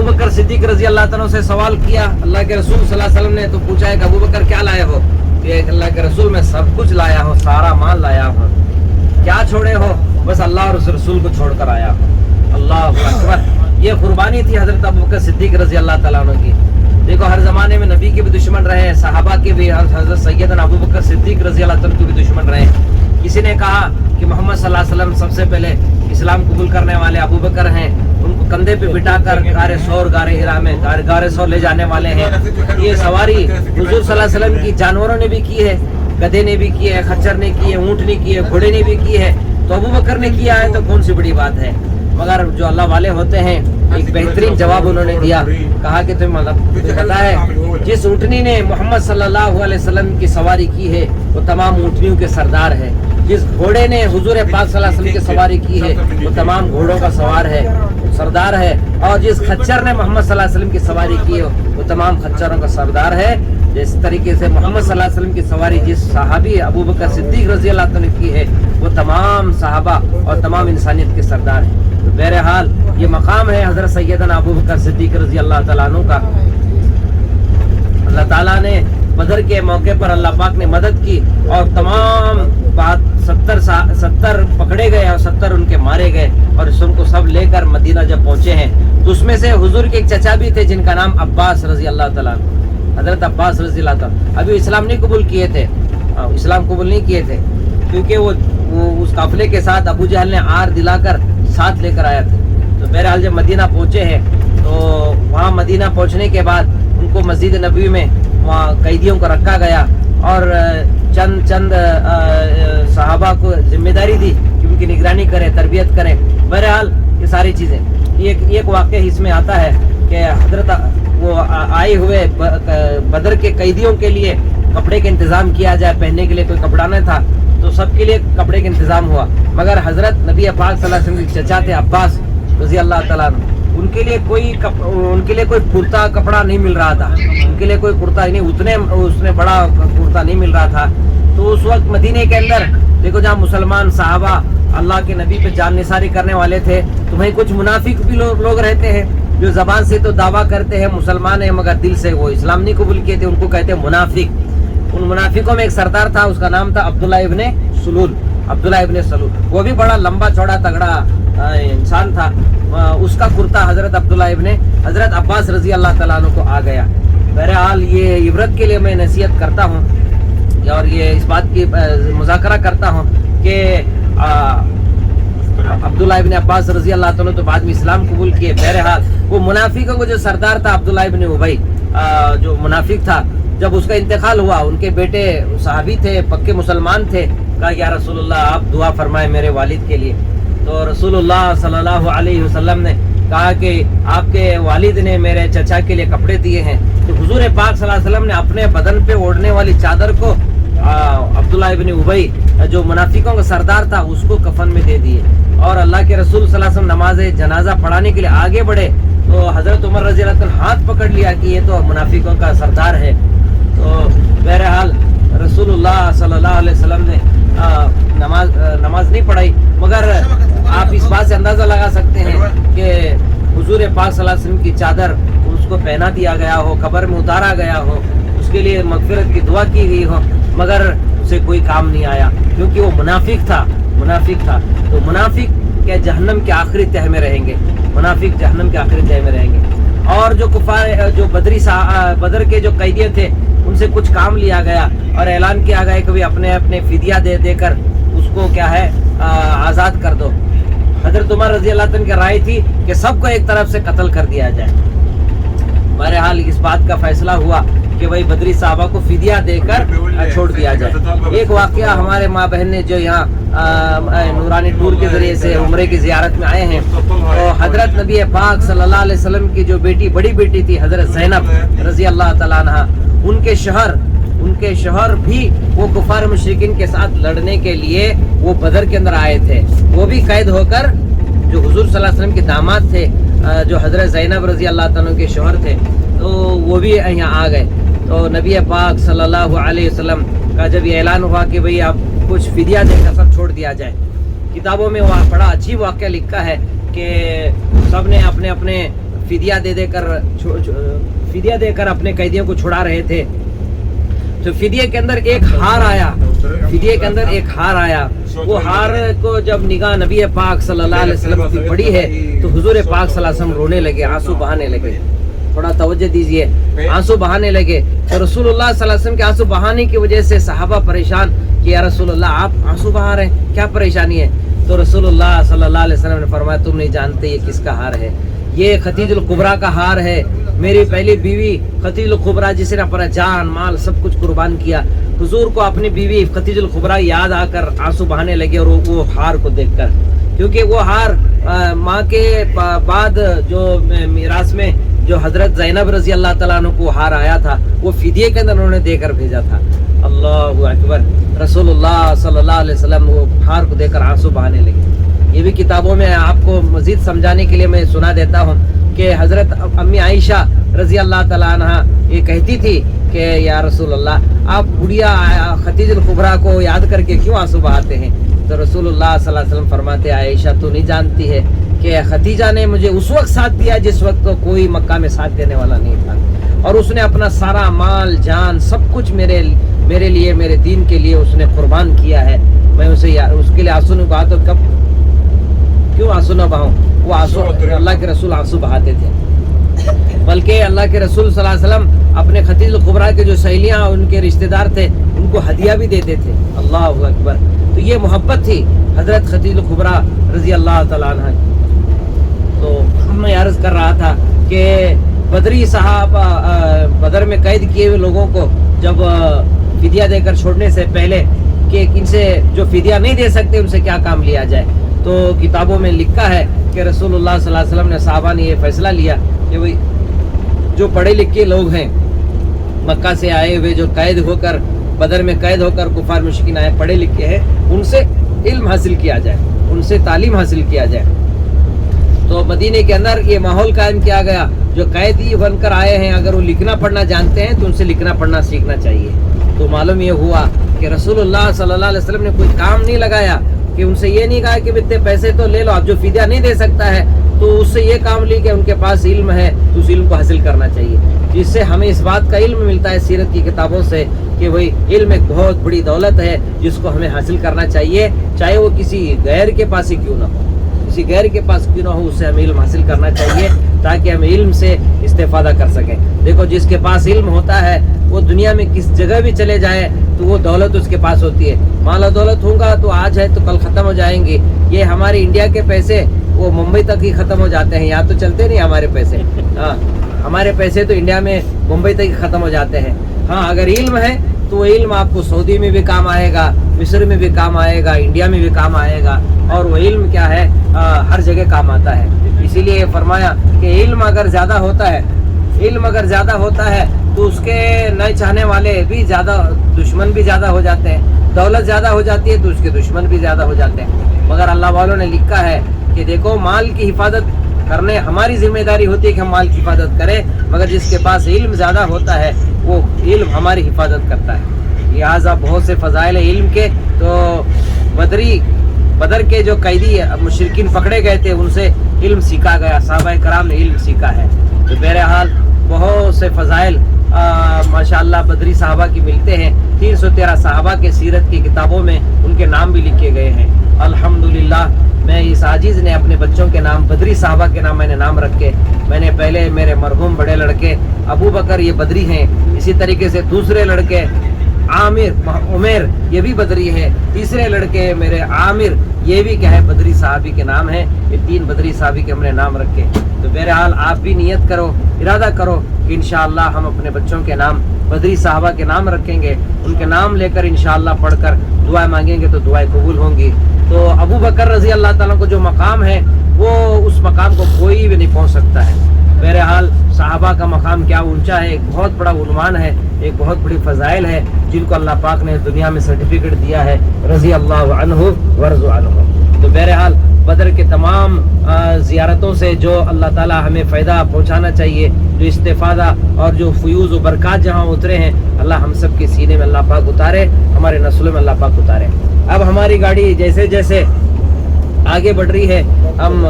बकर सिद्दीक रजी अल्लाह तआला से सवाल किया अल्लाह के रसूल सल्लल्लाहु अलैहि वसल्लम ने, तो पूछा है कि अबू बकर क्या लाए हो? ये अल्लाह के रसूल मैं सब कुछ लाया हूँ, सारा माल लाया हूँ। क्या छोड़े हो? बस अल्लाह और उस रसूल को छोड़कर आया हूँ। अल्लाह अकबर। ये कुर्बानी थी हजरत अबू बकर सिद्दीक रजी अल्लाह तआला अन्हु की। देखो हर जमाने में नबी के भी दुश्मन रहे हैं, सहाबा के भी, हजरत सैयदना अबू बकर सिद्दीक रजी अल्लाह तआला के भी दुश्मन रहे हैं। किसी ने कहा कि मोहम्मद सल्लल्लाहु अलैहि वसल्लम सबसे पहले इस्लाम कबूल करने वाले अबू बकर हैं, उनको कंधे पे बिठाकर गारे सौर गारे हिरा में गारे सौर ले जाने वाले हैं। ये सवारी हुजूर सल्लल्लाहु अलैहि वसल्लम की जानवरों ने भी की है, गधे ने भी की है, खच्चर ने की है, ऊंट ने की है, घोड़े ने भी की है, तो अबू बकर ने किया है तो कौन सी बड़ी बात है। मगर जो अल्लाह वाले होते हैं एक बेहतरीन जवाब उन्होंने दिया, कहा कि तुम्हें पता है जिस ऊँटनी ने मोहम्मद सल्लल्लाहु अलैहि वसल्लम की सवारी की है वो तमाम ऊँटनियों के सरदार है, जिस घोड़े ने हुजूर पाक सल्लल्लाहु अलैहि वसल्लम की सवारी की है वो तमाम घोड़ों का सवार है, सरदार है, और जिस खच्चर ने मोहम्मद सल्लल्लाहु अलैहि वसल्लम की सवारी की है वो तमाम खच्चरों का सरदार है। जिस तरीके से मोहम्मद सल्लल्लाहु अलैहि वसल्लम की सवारी जिस सहाबी अबू बकर सिद्दीक रजी अल्लाह तआला की है वो तमाम सहाबा और तमाम इंसानियत के सरदार है। तो बहरहाल ये मकाम है हजरत सैयदना अबू बकर सिद्दीक रजी अल्लाह तआला अन्हु का। अल्लाह ताला ने बदर के मौके पर अल्लाह पाक ने मदद की और तमाम बात 70 पकड़े गए और 70 उनके मारे गए, और उनको सब लेकर मदीना जब पहुंचे हैं तो उसमें से हुजूर के एक चचा भी थे जिनका नाम अब्बास रजी अल्लाह तआला, हजरत अब्बास रजी अल्लाह तआला अभी इस्लाम नहीं कबूल किए थे, इस्लाम कबूल नहीं किए थे, क्योंकि वो उस काफिले के साथ अबू जहल ने आर दिलाकर साथ लेकर आया था। तो बहरहाल जब मदीना पहुंचे हैं तो वहाँ मदीना पहुंचने के बाद उनको मस्जिद नबवी में वहाँ कैदियों को रखा गया और चंद सहाबा को जिम्मेदारी दी कि उनकी निगरानी करें, तरबियत करें। बहरहाल ये सारी चीज़ें, एक वाक़या इसमें आता है कि हजरत वो आए हुए बदर के कैदियों के लिए कपड़े का इंतज़ाम किया जाए, पहनने के लिए कोई कपड़ा नहीं था तो सबके लिए कपड़े का इंतज़ाम हुआ, मगर हजरत नबी पाक सल्लल्लाहु अलैहि वसल्लम के चचा थे अब्बास रज़ी अल्लाह तआला अन्हु, उनके लिए कोई कुर्ता कपड़ा नहीं मिल रहा था, उनके लिए कोई कुर्ता नहीं, उसने बड़ा कुर्ता नहीं मिल रहा था। तो उस वक्त मदीने के अंदर देखो जहाँ मुसलमान साहबा अल्लाह के नबी पे जान निसारी करने वाले थे, तो वहीं कुछ मुनाफिक भी लोग रहते हैं जो जबान से तो दावा करते हैं मुसलमान है मगर दिल से वो इस्लाम नहीं कबूल किए थे, उनको कहते हैं मुनाफिक। उन मुनाफिकों में एक सरदार था, उसका नाम था अब्दुल्ला इब्ने सलूल। वो भी बड़ा लंबा चौड़ा तगड़ा इंसान था। उसका कुर्ता हजरत अब्बास रजी अल्लाह तआला अन्हु को आ गया। बहरहाल ये इबरत के लिए मैं नसीहत करता हूँ और ये इस बात की मुज़ाकरा करता हूँ कि अब्दुल्ला इब्ने अब्बास रजी अल्लाह तआला तो बाद में इस्लाम कबूल किए। बहरहाल वो मुनाफिकों को जो सरदार था अब्दुल्ला इब्ने उबई जो मुनाफिक था, जब उसका इंतकाल हुआ उनके बेटे सहाबी थे, पक्के मुसलमान थे, कहा या रसूलुल्लाह आप दुआ फरमाए मेरे वालिद के लिए। तो रसूलुल्लाह सल्लल्लाहु अलैहि वसल्लम ने कहा कि आपके वालिद ने मेरे चचा के लिए कपड़े दिए हैं। तो हुजूर पाक सल्लल्लाहु अलैहि वसल्लम ने अपने बदन पे ओढ़ने वाली चादर को अब्दुल्ला इब्ने उबई जो मुनाफिकों का सरदार था उसको कफन में दे दिए। और अल्लाह के रसूल सल्लल्लाहु अलैहि वसल्लम नमाज जनाजा पढ़ाने के लिए आगे बढ़े तो हजरत उमर रज़ी अल्लाह अन्हु हाथ पकड़ लिया कि ये तो मुनाफिकों का सरदार है। तो बहरहाल रसूलुल्लाह सल्लल्लाहु अलैहि वसल्लम ने नमाज नहीं पढ़ाई, मगर आप इस बात से अंदाज़ा लगा सकते हैं कि हुजूर पाक सल्लल्लाहु अलैहि वसल्लम की चादर उसको पहना दिया गया हो, कब्र में उतारा गया हो, उसके लिए मगफिरत की दुआ की गई हो, मगर उसे कोई काम नहीं आया क्योंकि वो मुनाफिक था। तो मुनाफिक के जहन्नम के आखिरी तह में रहेंगे, मुनाफिक जहन्नम के आखिरी तह में रहेंगे। और जो कुफार जो बदर के जो कैदी थे उनसे कुछ काम लिया गया और ऐलान किया गया कि भाई अपने अपने फिदिया देकर उसको क्या है आज़ाद कर दो। हजरत उमर रज़ी अल्लाह तआला की राय थी कि सबको एक तरफ से कत्ल कर दिया जाए। बहरहाल इस बात का फैसला हुआ कि भाई बदरी साहबा को फिदिया देकर छोड़ दिया जाए। एक वाकया हमारे माँ बहन ने जो यहाँ नूरानी टूर के जरिए से उम्रे की जियारत में आए हैं, तो हजरत नबी पाक सल्लल्लाहु अलैहि वसल्लम की जो बड़ी बेटी थी हजरत ज़ैनब रज़ी अल्लाह तआला अन्हा, उनके शौहर भी वो कुफार मुशरिकीन के साथ लड़ने के लिए वो बदर के अंदर आए थे। वो भी कैद होकर जो हुजूर सल्लल्लाहु अलैहि वसल्लम के दामाद थे जो हजरत ज़ैनब रज़ी अल्लाह तआला के शौहर थे, तो वो भी यहाँ आ गए। तो नबी पाक सल्लल्लाहु अलैहि वसल्लम का जब ये ऐलान हुआ कि भाई आप कुछ फिदिया देकर सब छोड़ दिया जाए, किताबों में वहाँ बड़ा अच्छी वाक़या लिखा है कि सब ने अपने अपने फिदिया दे कर अपने कैदियों को छुड़ा रहे थे, तो फिदिये के अंदर एक हार आया। वो हार को जब निगाह नबी पाक सल्लल्लाहु अलैहि वसल्लम की पड़ी है तो हुजूर पाक सल्लल्लाहु अलैहि वसल्लम रोने लगे, आंसू बहाने लगे। थोड़ा तवज्जो दीजिए, आंसू बहाने लगे। तो रसूलुल्लाह सल्लल्लाहु अलैहि वसल्लम के आंसू बहाने की वजह से सहाबा परेशान कि या रसूलुल्लाह आप आंसू बहा रहे हैं, क्या परेशानी है? तो रसूलुल्लाह सल्लल्लाहु अलैहि वसल्लम ने फरमाया तुम नहीं जानते ये किसका हार है, ये खदीजुल कुबरा का हार है, मेरी पहली बीवी खदीजुल कुबरा जिसने अपना जान माल सब कुछ कुर्बान किया। हुजूर को अपनी बीवी खदीजुल कुबरा याद आकर आंसू बहाने लगे, और वो हार को देखकर, क्योंकि वो हार माँ के बाद जो मिरास में जो हजरत ज़ैनब रजी अल्लाह तआला अन्हा को हार आया था, वो फिदिये के अंदर उन्होंने देकर भेजा था। अल्लाहु अकबर। रसूलुल्लाह सल्लल्लाहु अलैहि वसल्लम वो हार को देखकर आंसू बहाने लगे। ये भी किताबों में आपको मजीद समझाने के लिए मैं सुना देता हूँ कि हजरत अम्मी आयशा रजी अल्लाह तआला अन्हा ये कहती थी कि या रसूलल्लाह आप बुढ़िया खदीजुल कुबरा को याद करके क्यों आंसू बहाते हैं? तो रसूलुल्लाह सल्लल्लाहु अलैहि वसल्लम फरमाते आयशा तू नहीं जानती है कि खदीजा ने मुझे उस वक्त साथ दिया जिस वक्त तो कोई मक्का में साथ देने वाला नहीं था, और उसने अपना सारा माल जान सब कुछ मेरे लिए मेरे दीन के लिए उसने कुर्बान किया है। मैं उसे उसके लिए आंसू न बहा तो कब क्यों आंसू न बहाऊं? वो आंसू अल्लाह के रसूल आंसू बहाते थे, बल्कि अल्लाह के रसूल सल्लल्लाहु अलैहि वसल्लम अपने खदीजुल कुबरा के जो सहेलियां उनके रिश्तेदार थे उनको हदिया भी देते थे। अल्लाहु अकबर। तो ये मोहब्बत थी हजरत खदीजुल कुबरा रजी अल्लाह तआला अन्हा। तो मैं अर्ज कर रहा था कि बदरी साहब बदर में कैद किए हुए लोगों को जब फिदिया देकर छोड़ने से पहले कि इनसे जो फिदिया नहीं दे सकते उनसे क्या काम लिया जाए, तो किताबों में लिखा है कि रसूलुल्लाह सल्लल्लाहु अलैहि वसल्लम ने साहबा ने ये फैसला लिया कि भाई जो पढ़े लिखे लोग हैं मक्का से आए हुए जो कैद होकर बदर में कैद होकर कुफार मुशरिकीन आए पढ़े लिखे हैं, उनसे इल्म हासिल किया जाए, उनसे तालीम हासिल किया जाए। तो मदीने के अंदर ये माहौल कायम किया गया, जो कैदी बनकर आए हैं अगर वो लिखना पढ़ना जानते हैं तो उनसे लिखना पढ़ना सीखना चाहिए। तो मालूम ये हुआ कि रसूलुल्लाह सल्लल्लाहु अलैहि वसल्लम ने कोई काम नहीं लगाया कि उनसे ये नहीं कहा कि इतने पैसे तो ले लो, आप जो फिदिया नहीं दे सकता है तो उससे ये काम ली कि उनके पास इल्म है तो उस इल्म को हासिल करना चाहिए। जिससे हमें इस बात का इल्म मिलता है सीरत की किताबों से कि वही इल्म एक बहुत बड़ी दौलत है जिसको हमें हासिल करना चाहिए, चाहे वो किसी गैर के पास ही क्यों ना हो, किसी गैर के पास क्यों ना हो, उससे हमें इल्म हासिल करना चाहिए ताकि हम इल्म से इस्तेफादा कर सकें। देखो जिसके पास इल्म होता है वो दुनिया में किस जगह भी चले जाए तो वो दौलत उसके पास होती है। माला दौलत होगा तो आज है तो कल ख़त्म हो जाएंगे। ये हमारे इंडिया के पैसे वो मुंबई तक ही ख़त्म हो जाते हैं, यहाँ तो चलते नहीं हमारे पैसे। हाँ, हमारे पैसे तो इंडिया में मुंबई तक ही ख़त्म हो जाते हैं। हाँ, अगर इल्म है तो वो इल्म आपको सऊदी में भी काम आएगा, मिस्र में भी काम आएगा, इंडिया में भी काम आएगा, और वो इल्म क्या है हर जगह काम आता है। इसीलिए फरमाया कि इल्म अगर ज़्यादा होता है तो उसके नए चाहने वाले भी ज़्यादा, दुश्मन भी ज़्यादा हो जाते हैं। दौलत ज़्यादा हो जाती है तो उसके दुश्मन भी ज़्यादा हो जाते हैं। मगर अल्लाह वालों ने लिखा है कि देखो माल की हिफाजत करने हमारी जिम्मेदारी होती है कि हम माल की हिफाजत करें, मगर जिसके पास इल्म ज़्यादा होता है वो इल्म हमारी हिफाजत करता है। लिहाजा बहुत से फ़ज़ाइल इल्म के, तो बदर के जो कैदी मुशरिकीन पकड़े गए थे उनसे इल्म सीखा गया, सहाबाए कराम ने इल्म सीखा है। तो बहरहाल बहुत से फ़ज़ाइल माशाअल्लाह बदरी साहबा की मिलते हैं। 313 साहबा के सीरत की किताबों में उनके नाम भी लिखे गए हैं। अल्हम्दुलिल्लाह मैं इस आजीज़ ने अपने बच्चों के नाम बदरी साहबा के नाम मैंने नाम रखे। मैंने पहले मेरे मरहूम बड़े लड़के अबू बकर ये बदरी हैं, इसी तरीके से दूसरे लड़के आमिर उमेर ये भी बदरी है, तीसरे लड़के मेरे आमिर ये भी क्या है बदरी साहबी के नाम है। ये 3 बदरी साहबी के हमने नाम रखे। तो बहरहाल आप भी नियत करो, इरादा करो कि इंशाअल्लाह हम अपने बच्चों के नाम बदरी साहबा के नाम रखेंगे। उनके नाम लेकर इंशाअल्लाह पढ़कर दुआएं मांगेंगे तो दुआएं कबूल होंगी। तो अबू बकर रजी अल्लाह ताला को जो मकाम है वो उस मकाम को कोई भी नहीं पहुंच सकता है। बहरहाल साहबा का मकाम क्या ऊंचा है, एक बहुत बड़ा उन्वान है, एक बहुत बड़ी फ़ज़ाइल है जिनको अल्लाह पाक ने दुनिया में सर्टिफिकेट दिया है, रज़ी अल्लाहु अन्हु वर्ज़ु अन्हु। तो बहरहाल बदर के तमाम ज़ियारतों से जो अल्लाह ताला हमें फ़ायदा पहुँचाना चाहिए, जो इस्तेफ़ादा और जो फ़यूज़ व बरक़ात जहाँ उतरे हैं अल्लाह हम सब के सीने में अल्लाह पाक उतारे, हमारे नस्लों में अल्लाह पाक उतारे। अब हमारी गाड़ी जैसे जैसे आगे बढ़ रही है हम